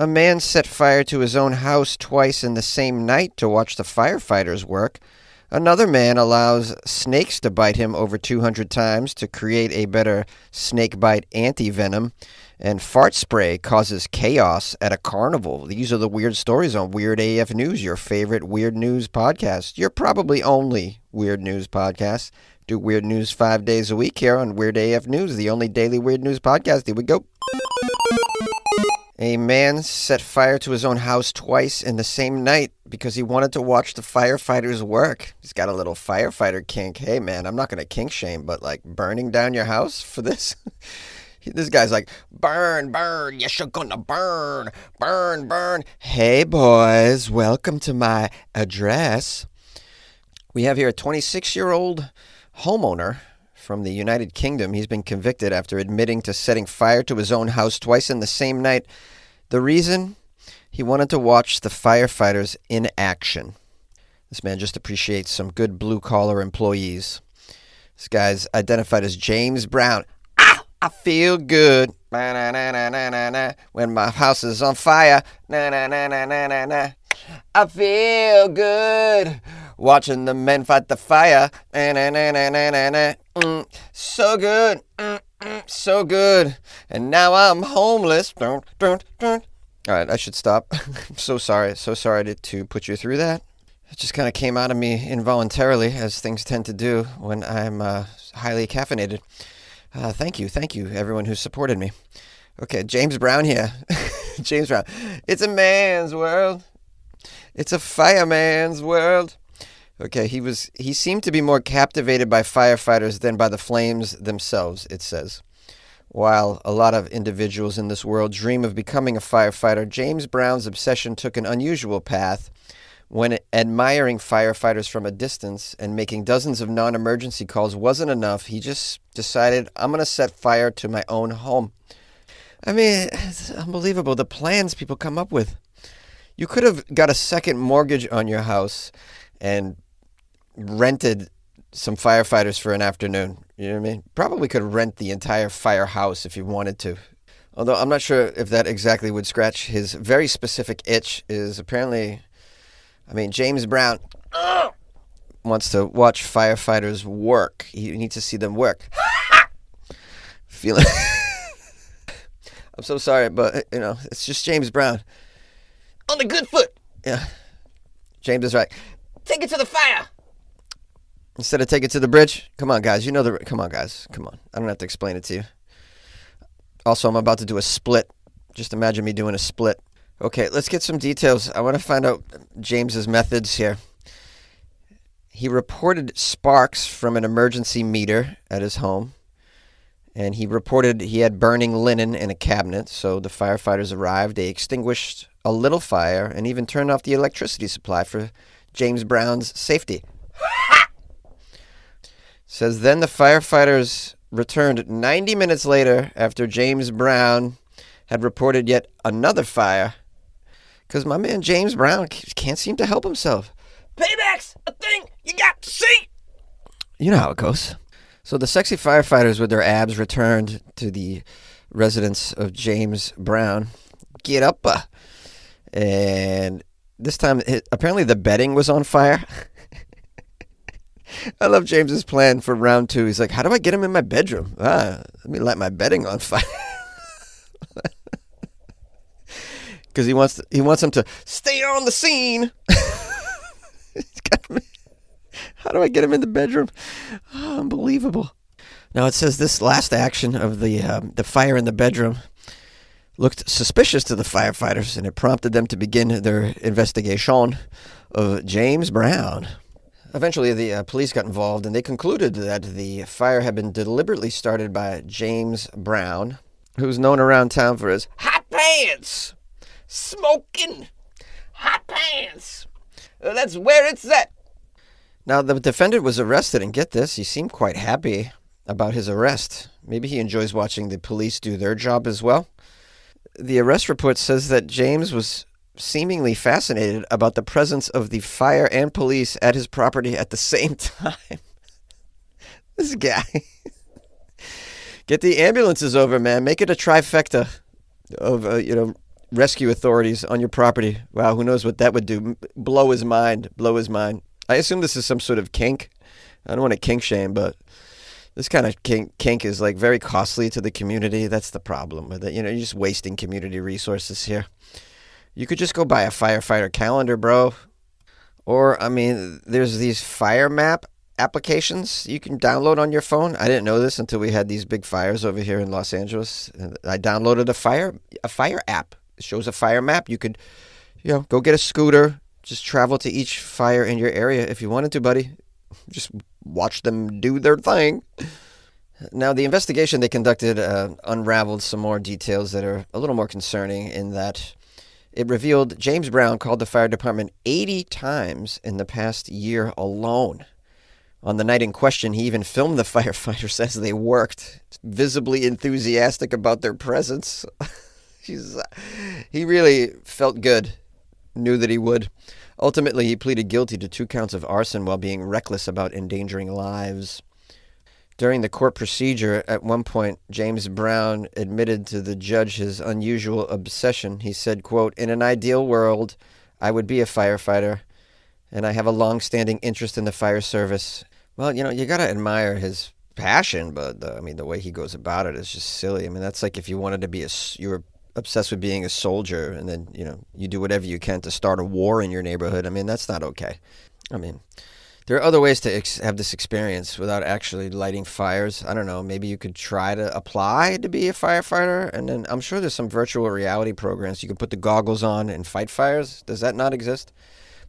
A man set fire to his own house twice in the same night to watch the firefighters work. Another man allows snakes to bite him over 200 times to create a better snake bite anti-venom. And fart spray causes chaos at a carnival. These are the weird stories on Weird AF News, your favorite weird news podcast. You're probably only weird news podcast. Do weird news 5 days a week here on Weird AF News, the only daily weird news podcast. Here we go. A man set fire to his own house twice in the same night because he wanted to watch the firefighters work. He's got a little firefighter kink. Hey, man, I'm not going to kink shame, but like burning down your house for this? This guy's like, burn, burn, yes, you're gonna burn, burn, burn. Hey, boys, welcome to my address. We have here a 26-year-old homeowner from the United Kingdom. He's been convicted after admitting to setting fire to his own house twice in the same night. The reason? He wanted to watch the firefighters in action. This man just appreciates some good blue-collar employees. This guy's identified as James Brown. I feel good when my house is on fire. I feel good watching the men fight the fire. So good, so good. And now I'm homeless. All right, I should stop. I'm so sorry to put you through that. It just kind of came out of me involuntarily, as things tend to do when I'm highly caffeinated. Thank you, everyone who supported me. Okay, James Brown here. James Brown. It's a man's world. It's a fireman's world. Okay, he seemed to be more captivated by firefighters than by the flames themselves, it says. While a lot of individuals in this world dream of becoming a firefighter, James Brown's obsession took an unusual path. When admiring firefighters from a distance and making dozens of non-emergency calls wasn't enough, he just decided, I'm going to set fire to my own home. I mean, it's unbelievable, the plans people come up with. You could have got a second mortgage on your house and rented some firefighters for an afternoon. You know what I mean? Probably could rent the entire firehouse if you wanted to. Although I'm not sure if that exactly would scratch his very specific itch. Is apparently... James Brown wants to watch firefighters work. He needs to see them work. Feeling... I'm so sorry, but, it's just James Brown. On the good foot. Yeah. James is right. Take it to the fire. Instead of take it to the bridge. Come on, guys. Come on, guys. Come on. I don't have to explain it to you. Also, I'm about to do a split. Just imagine me doing a split. Okay, let's get some details. I want to find out James's methods here. He reported sparks from an emergency meter at his home, and he reported he had burning linen in a cabinet, so the firefighters arrived. They extinguished a little fire and even turned off the electricity supply for James Brown's safety. Says then the firefighters returned 90 minutes later after James Brown had reported yet another fire. Because my man James Brown can't seem to help himself. Payback's a thing you got to see. You know how it goes. So the sexy firefighters with their abs returned to the residence of James Brown. Get up. And this time, apparently the bedding was on fire. I love James's plan for round 2. He's like, how do I get him in my bedroom? Let me light my bedding on fire. Because he wants him to stay on the scene. How do I get him in the bedroom? Oh, unbelievable. Now it says this last action of the fire in the bedroom looked suspicious to the firefighters, and it prompted them to begin their investigation of James Brown. Eventually, the police got involved, and they concluded that the fire had been deliberately started by James Brown, who's known around town for his hot pants. Smoking hot pants. That's where it's at. Now, the defendant was arrested, and get this, he seemed quite happy about his arrest. Maybe he enjoys watching the police do their job as well. The arrest report says that James was seemingly fascinated about the presence of the fire and police at his property at the same time. This guy. Get the ambulances over, man. Make it a trifecta of, rescue authorities on your property. Wow, who knows what that would do? Blow his mind. Blow his mind. I assume this is some sort of kink. I don't want to kink shame, but this kind of kink is like very costly to the community. That's the problem with it. You're just wasting community resources here. You could just go buy a firefighter calendar, bro. Or, there's these fire map applications you can download on your phone. I didn't know this until we had these big fires over here in Los Angeles. I downloaded a fire app. It shows a fire map. You could, go get a scooter, just travel to each fire in your area if you wanted to, buddy. Just watch them do their thing. Now, the investigation they conducted unraveled some more details that are a little more concerning in that it revealed James Brown called the fire department 80 times in the past year alone. On the night in question, he even filmed the firefighters as they worked, visibly enthusiastic about their presence. He really felt good, knew that he would. Ultimately, he pleaded guilty to 2 counts of arson while being reckless about endangering lives. During the court procedure, at one point, James Brown admitted to the judge his unusual obsession. He said, quote, "In an ideal world, I would be a firefighter, and I have a long-standing interest in the fire service." Well, you got to admire his passion, but the way he goes about it is just silly. That's like if you wanted to be you were obsessed with being a soldier, and then, you do whatever you can to start a war in your neighborhood. That's not okay. There are other ways to have this experience without actually lighting fires. I don't know. Maybe you could try to apply to be a firefighter, and then I'm sure there's some virtual reality programs. You could put the goggles on and fight fires. Does that not exist?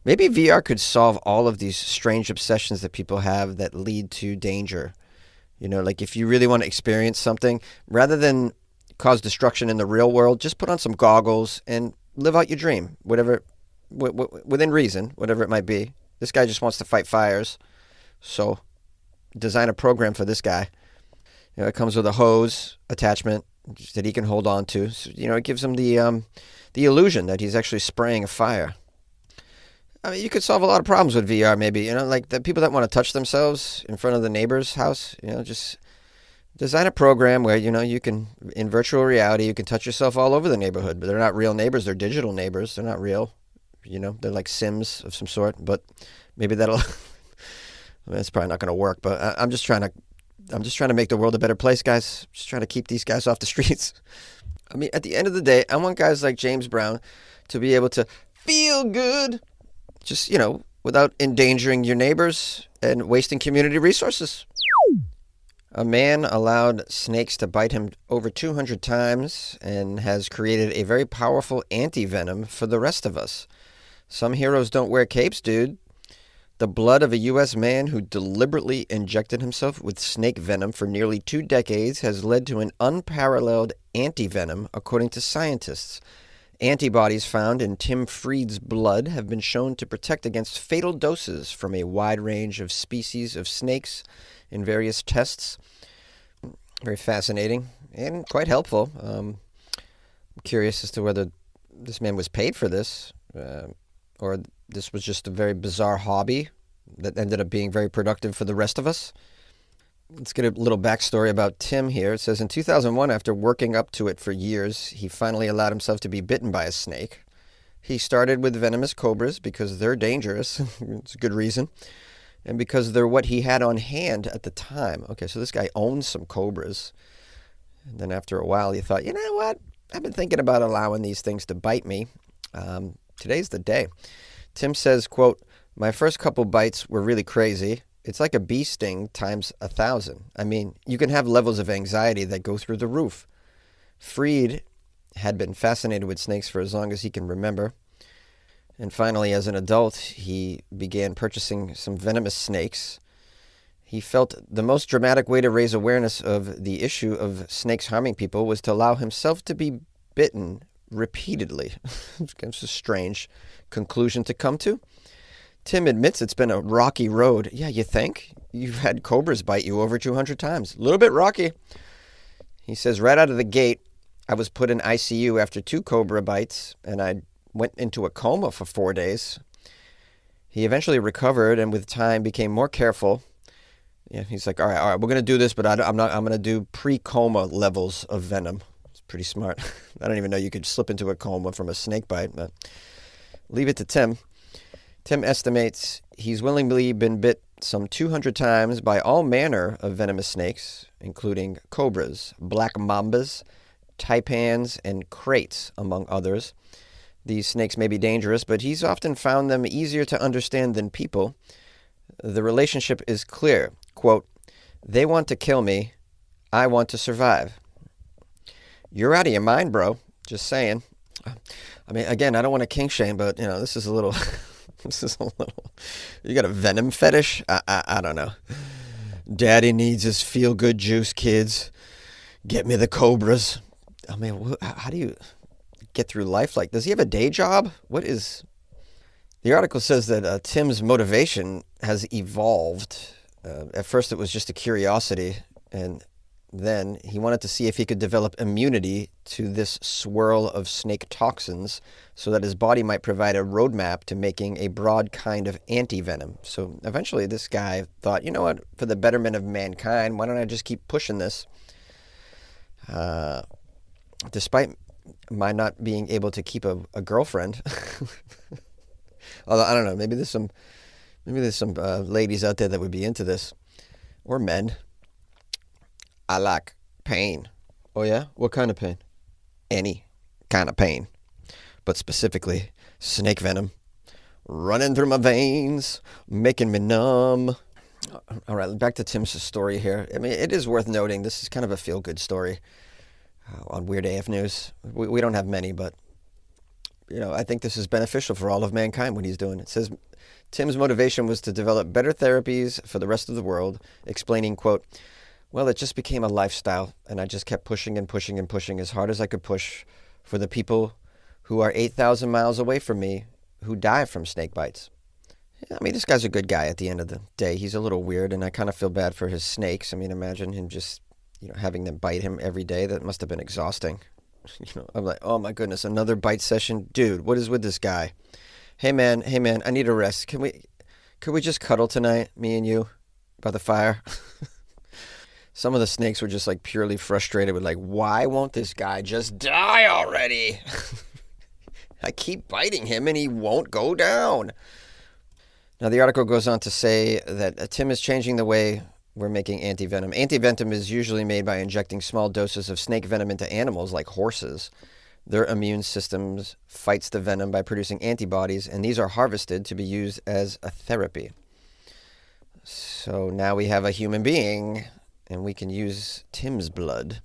Maybe VR could solve all of these strange obsessions that people have that lead to danger. Like if you really want to experience something, rather than cause destruction in the real world, just put on some goggles and live out your dream, whatever, within reason, whatever it might be. This guy just wants to fight fires, so design a program for this guy. It comes with a hose attachment that he can hold on to. So, it gives him the illusion that he's actually spraying a fire. You could solve a lot of problems with VR, maybe. Like the people that want to touch themselves in front of the neighbor's house. Just design a program where, you can, in virtual reality, you can touch yourself all over the neighborhood. But they're not real neighbors. They're digital neighbors. They're not real. They're like Sims of some sort. But maybe that'll... it's probably not going to work. But I'm just trying to make the world a better place, guys. Just trying to keep these guys off the streets. At the end of the day, I want guys like James Brown to be able to feel good. Just, without endangering your neighbors and wasting community resources. A man allowed snakes to bite him over 200 times and has created a very powerful anti-venom for the rest of us. Some heroes don't wear capes, dude. The blood of a U.S. man who deliberately injected himself with snake venom for nearly 2 decades has led to an unparalleled anti-venom, according to scientists. Antibodies found in Tim Freed's blood have been shown to protect against fatal doses from a wide range of species of snakes in various tests. Very fascinating and quite helpful. I'm curious as to whether this man was paid for this or this was just a very bizarre hobby that ended up being very productive for the rest of us. Let's get a little backstory about Tim here. It says, in 2001, after working up to it for years, he finally allowed himself to be bitten by a snake. He started with venomous cobras because they're dangerous. It's a good reason. And because they're what he had on hand at the time. Okay, so this guy owns some cobras. And then after a while, he thought, you know what? I've been thinking about allowing these things to bite me. Today's the day. Tim says, quote, "My first couple bites were really crazy. It's like a bee sting times 1,000. You can have levels of anxiety that go through the roof." Freed had been fascinated with snakes for as long as he can remember. And finally, as an adult, he began purchasing some venomous snakes. He felt the most dramatic way to raise awareness of the issue of snakes harming people was to allow himself to be bitten repeatedly. It's a strange conclusion to come to. Tim admits it's been a rocky road. Yeah, you think? You've had cobras bite you over 200 times. A little bit rocky. He says, right out of the gate, I was put in ICU after 2 cobra bites, and I went into a coma for 4 days. He eventually recovered, and with time became more careful. Yeah, he's like, all right, we're going to do this, but I'm going to do pre-coma levels of venom. pretty smart. I don't even know you could slip into a coma from a snake bite, but leave it to Tim. Tim estimates he's willingly been bit some 200 times by all manner of venomous snakes, including cobras, black mambas, taipans, and kraits, among others. These snakes may be dangerous, but he's often found them easier to understand than people. The relationship is clear. Quote, "They want to kill me. I want to survive." You're out of your mind, bro. Just saying. I mean, again, I don't want to kink shame, but, this is a little... This is a little... You got a venom fetish? I don't know. Daddy needs his feel-good juice, kids. Get me the cobras. I mean, how do you get through life like... Does he have a day job? What is... The article says that Tim's motivation has evolved. At first, it was just a curiosity, and then he wanted to see if he could develop immunity to this swirl of snake toxins so that his body might provide a roadmap to making a broad kind of anti-venom. So eventually this guy thought, you know what, for the betterment of mankind, why don't I just keep pushing this? Despite my not being able to keep a girlfriend, although I don't know, maybe there's some ladies out there that would be into this, or men. I like pain. Oh yeah? What kind of pain? Any kind of pain. But specifically, snake venom. Running through my veins, making me numb. All right, back to Tim's story here. I mean, it is worth noting, this is kind of a feel-good story on Weird AF News. We don't have many, but, I think this is beneficial for all of mankind, what he's doing. It says, Tim's motivation was to develop better therapies for the rest of the world, explaining, quote, "Well, it just became a lifestyle, and I just kept pushing and pushing and pushing as hard as I could push for the people who are 8,000 miles away from me who die from snake bites." I mean, this guy's a good guy at the end of the day. He's a little weird, and I kind of feel bad for his snakes. I mean, imagine him just, having them bite him every day. That must have been exhausting. I'm like, oh my goodness, another bite session? Dude, what is with this guy? Hey man, I need a rest. Could we just cuddle tonight, me and you, by the fire? Some of the snakes were just like purely frustrated with like, why won't this guy just die already? I keep biting him and he won't go down. Now the article goes on to say that Tim is changing the way we're making anti-venom. Anti-venom is usually made by injecting small doses of snake venom into animals like horses. Their immune systems fights the venom by producing antibodies, and these are harvested to be used as a therapy. So now we have a human being, and we can use Tim's blood.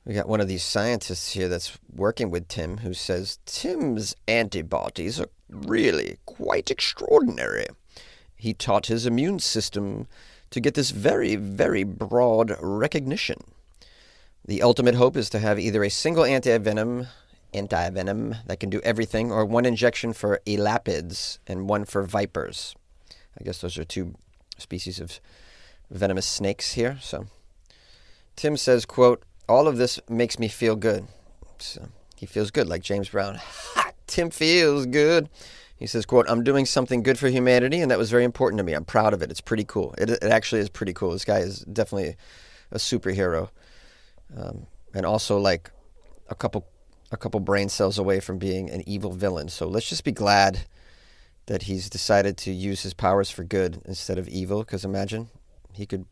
We got one of these scientists here that's working with Tim who says Tim's antibodies are really quite extraordinary. He taught his immune system to get this very, very broad recognition. The ultimate hope is to have either a single anti-venom that can do everything, or one injection for elapids and one for vipers. I guess those are two species of venomous snakes here. So Tim says, quote, "All of this makes me feel good." So he feels good, like James Brown. Ha! Tim feels good. He says, quote, "I'm doing something good for humanity, and that was very important to me. I'm proud of it. It's pretty cool." It actually is pretty cool. This guy is definitely a superhero. And also like a couple brain cells away from being an evil villain. So let's just be glad that he's decided to use his powers for good instead of evil. Because imagine he could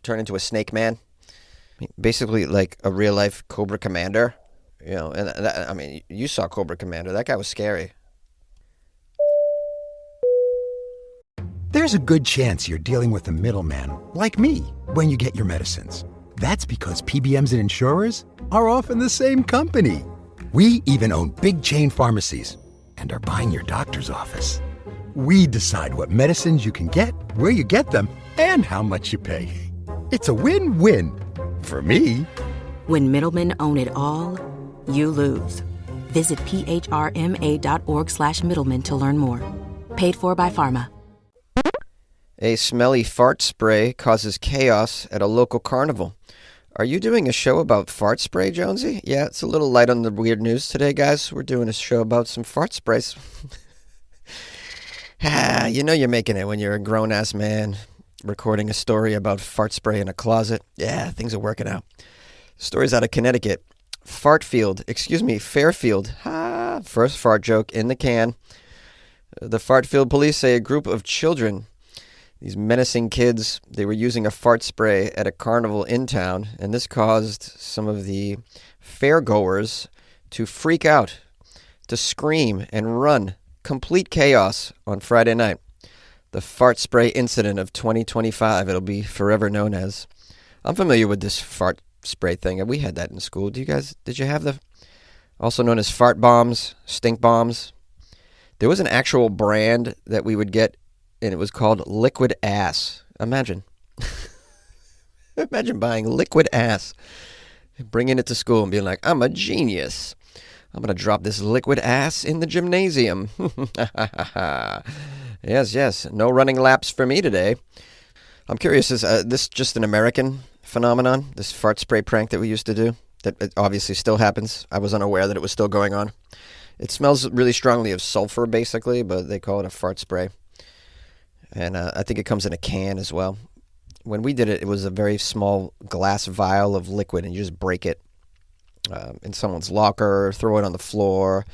turn into a snake man, basically like a real life Cobra Commander. And that, I mean, you saw Cobra Commander. That guy was scary. There's a good chance you're dealing with a middleman, like me, when you get your medicines. That's because PBMs and insurers are often the same company. We even own big chain pharmacies and are buying your doctor's office. We decide what medicines you can get, where you get them, and how much you pay. It's a win-win. For me. When middlemen own it all, you lose. Visit phrma.org/middlemen to learn more. Paid for by Pharma. A smelly fart spray causes chaos at a local carnival. Are you doing a show about fart spray, Jonesy? Yeah, it's a little light on the weird news today, guys. We're doing a show about some fart sprays. You're making it when you're a grown-ass man recording a story about fart spray in a closet. Yeah, things are working out. The story's out of Connecticut. Fairfield. Ha! First fart joke in the can. The Fartfield police say a group of children, these menacing kids, they were using a fart spray at a carnival in town, and this caused some of the fairgoers to freak out, to scream and run. Complete chaos on Friday night. The fart spray incident of 2025. It'll be forever known as. I'm familiar with this fart spray thing. We had that in school. Did you have the, also known as fart bombs, stink bombs? There was an actual brand that we would get, and it was called Liquid Ass. Imagine. Imagine buying Liquid Ass, bringing it to school and being like, I'm a genius. I'm going to drop this liquid ass in the gymnasium. Yes. No running laps for me today. I'm curious, is this just an American phenomenon, this fart spray prank that we used to do? That it obviously still happens. I was unaware that it was still going on. It smells really strongly of sulfur, basically, but they call it a fart spray. And I think it comes in a can as well. When we did it, it was a very small glass vial of liquid, and you just break it in someone's locker, throw it on the floor.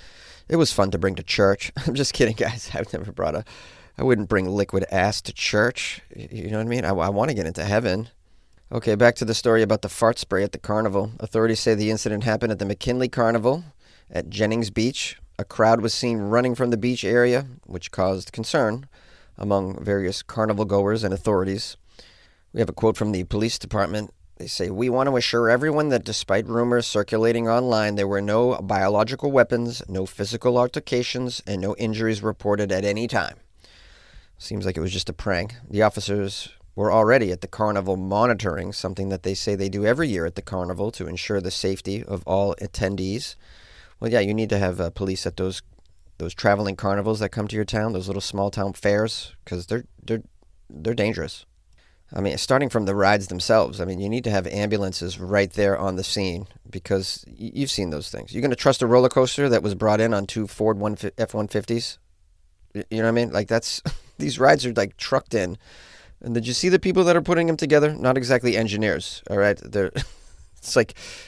It was fun to bring to church. I'm just kidding, guys. I wouldn't bring liquid ass to church. You know what I mean? I want to get into heaven. Okay, back to the story about the fart spray at the carnival. Authorities say the incident happened at the McKinley Carnival at Jennings Beach. A crowd was seen running from the beach area, which caused concern among various carnival goers and authorities. We have a quote from the police department. They say, "We want to assure everyone that despite rumors circulating online, there were no biological weapons, no physical altercations, and no injuries reported at any time." Seems like it was just a prank. The officers were already at the carnival monitoring, something that they say they do every year at the carnival to ensure the safety of all attendees. Well, yeah, you need to have police at those traveling carnivals that come to your town, those little small town fairs, because they're dangerous. I mean, starting from the rides themselves, I mean, you need to have ambulances right there on the scene because you've seen those things. You're going to trust a roller coaster that was brought in on two Ford F-150s? You know what I mean? Like, that's these rides are like trucked in. And did you see the people that are putting them together? Not exactly engineers, all right?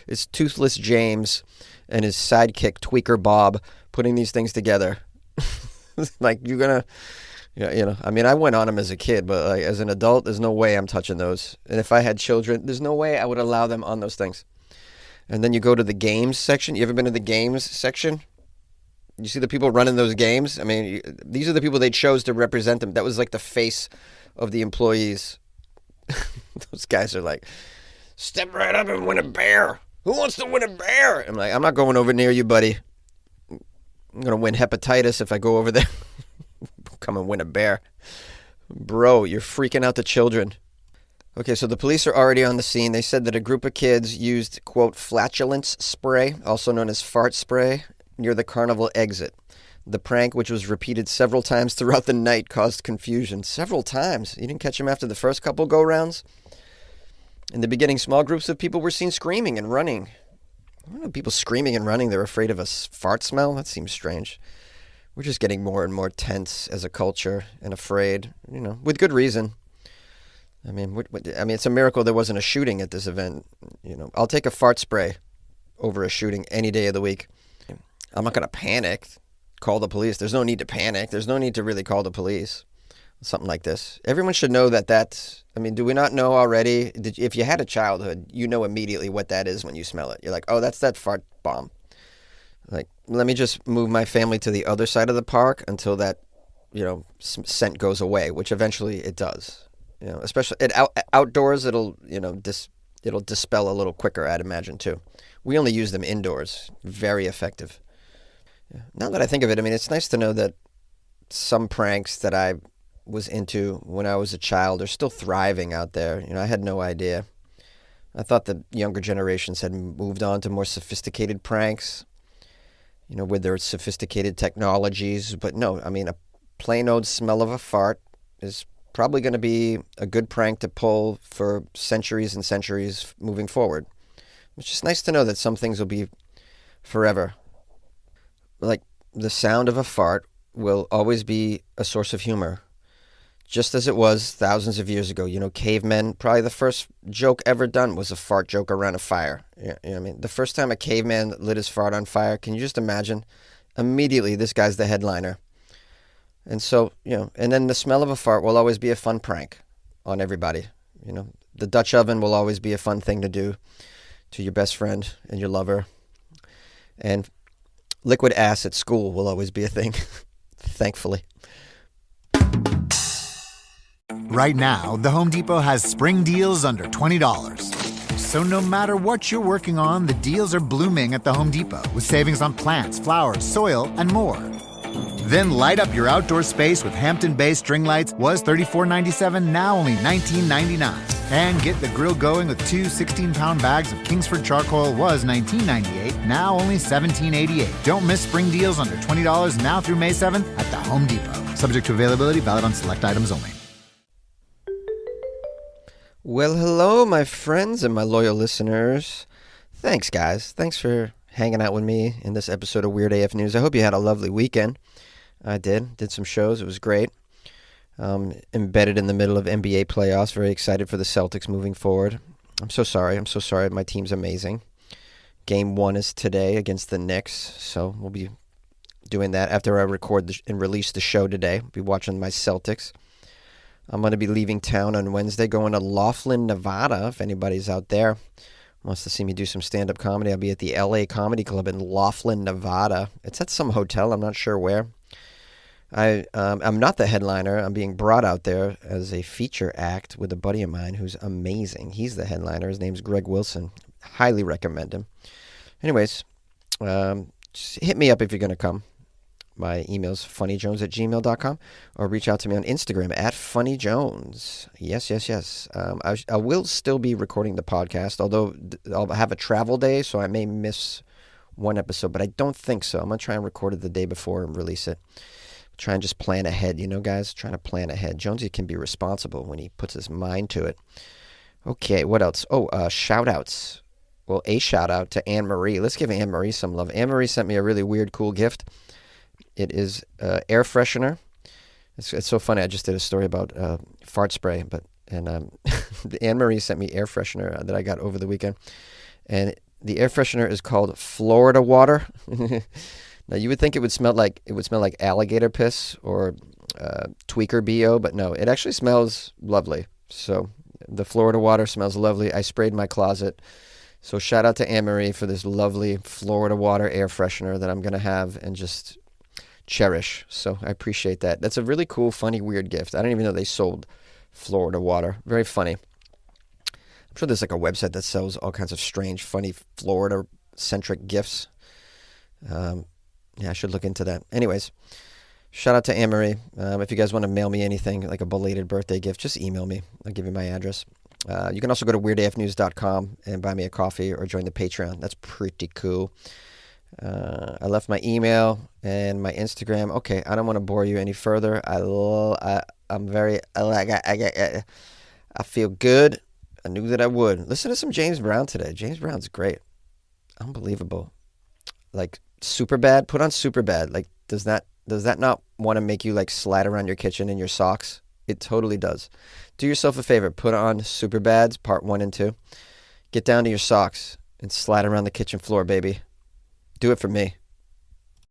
It's Toothless James and his sidekick Tweaker Bob putting these things together. Like, you're going to... Yeah, I mean, I went on them as a kid, but like, as an adult, there's no way I'm touching those. And if I had children, there's no way I would allow them on those things. And then you go to the games section. You ever been to the games section? You see the people running those games? I mean, these are the people they chose to represent them. That was like the face of the employees. Those guys are like, step right up and win a bear. Who wants to win a bear? I'm like, I'm not going over near you, buddy. I'm going to win hepatitis if I go over there. Come and win a bear. Bro, you're freaking out the children. Okay, so the police are already on the scene. They said that a group of kids used, quote, flatulence spray, also known as fart spray, near the carnival exit. The prank, which was repeated several times throughout the night, caused confusion. Several times. You didn't catch them after the first couple go-rounds? In the beginning, small groups of people were seen screaming and running. I don't know, people screaming and running, they're afraid of a fart smell? That seems strange. We're just getting more and more tense as a culture and afraid, with good reason. I mean, it's a miracle there wasn't a shooting at this event. I'll take a fart spray over a shooting any day of the week. I'm not going to panic, call the police. There's no need to panic. There's no need to really call the police. Something like this. Everyone should know that do we not know already? If you had a childhood, you know immediately what that is when you smell it. You're like, oh, that's that fart bomb. Like, let me just move my family to the other side of the park until that, scent goes away, which eventually it does. Especially outdoors, it'll dispel a little quicker, I'd imagine, too. We only use them indoors. Very effective. Yeah. Now that I think of it, it's nice to know that some pranks that I was into when I was a child are still thriving out there. I had no idea. I thought the younger generations had moved on to more sophisticated pranks. With their sophisticated technologies. But no, a plain old smell of a fart is probably going to be a good prank to pull for centuries and centuries moving forward. It's just nice to know that some things will be forever. Like, the sound of a fart will always be a source of humor just as it was thousands of years ago. Cavemen, probably the first joke ever done was a fart joke around a fire. What I mean? The first time a caveman lit his fart on fire, can you just imagine? Immediately, this guy's the headliner. And so, and then the smell of a fart will always be a fun prank on everybody. The Dutch oven will always be a fun thing to do to your best friend and your lover. And liquid ass at school will always be a thing, thankfully. Right now, the Home Depot has spring deals under $20. So no matter what you're working on, the deals are blooming at the Home Depot with savings on plants, flowers, soil, and more. Then light up your outdoor space with Hampton Bay string lights. Was $34.97, now only $19.99. And get the grill going with two 16-pound bags of Kingsford charcoal. Was $19.98, now only $17.88. Don't miss spring deals under $20 now through May 7th at the Home Depot. Subject to availability, valid on select items only. Well, hello, my friends and my loyal listeners. Thanks, guys. Thanks for hanging out with me in this episode of Weird AF News. I hope you had a lovely weekend. I did some shows. It was great. Embedded in the middle of NBA playoffs. Very excited for the Celtics moving forward. I'm so sorry. My team's amazing. Game 1 is today against the Knicks, so we'll be doing that after I record and release the show today. I'll be watching my Celtics. I'm going to be leaving town on Wednesday, going to Laughlin, Nevada. If anybody's out there wants to see me do some stand-up comedy, I'll be at the LA Comedy Club in Laughlin, Nevada. It's at some hotel. I'm not sure where. I'm not the headliner. I'm being brought out there as a feature act with a buddy of mine who's amazing. He's the headliner. His name's Greg Wilson. Highly recommend him. Anyways, just hit me up if you're going to come. My email's funnyjones@gmail.com, or reach out to me on Instagram at funnyjones. Yes. I will still be recording the podcast, although I'll have a travel day, so I may miss one episode, but I don't think so. I'm going to try and record it the day before and release it. Try and just plan ahead, guys? Trying to plan ahead. Jonesy can be responsible when he puts his mind to it. Okay, what else? Shout-outs. Well, a shout-out to Anne-Marie. Let's give Anne-Marie some love. Anne-Marie sent me a really weird, cool gift. It is air freshener. It's so funny. I just did a story about fart spray, and Anne-Marie sent me air freshener that I got over the weekend. And the air freshener is called Florida Water. Now, you would think it would smell like alligator piss or tweaker BO, but no, it actually smells lovely. So the Florida Water smells lovely. I sprayed my closet. So shout out to Anne-Marie for this lovely Florida Water air freshener that I'm going to have and just cherish. So I appreciate that. That's a really cool, funny, weird gift. I didn't even know they sold Florida Water. Very funny. I'm sure there's like a website that sells all kinds of strange, funny Florida-centric gifts. Yeah, I should look into that. Anyways, shout out to Anne-Marie. If you guys want to mail me anything, like a belated birthday gift, just email me. I'll give you my address. You can also go to weirdafnews.com and buy me a coffee or join the Patreon. That's pretty cool. I left my email and my Instagram. Okay, I don't want to bore you any further. I'm very, I feel good. I knew that I would. Listen to some James Brown today. James Brown's great. Unbelievable. Like, super bad. Put on super bad. Like, does that not want to make you like slide around your kitchen in your socks? It totally does. Do yourself a favor. Put on Super Bads Part 1 and 2. Get down to your socks and slide around the kitchen floor, baby. Do it for me.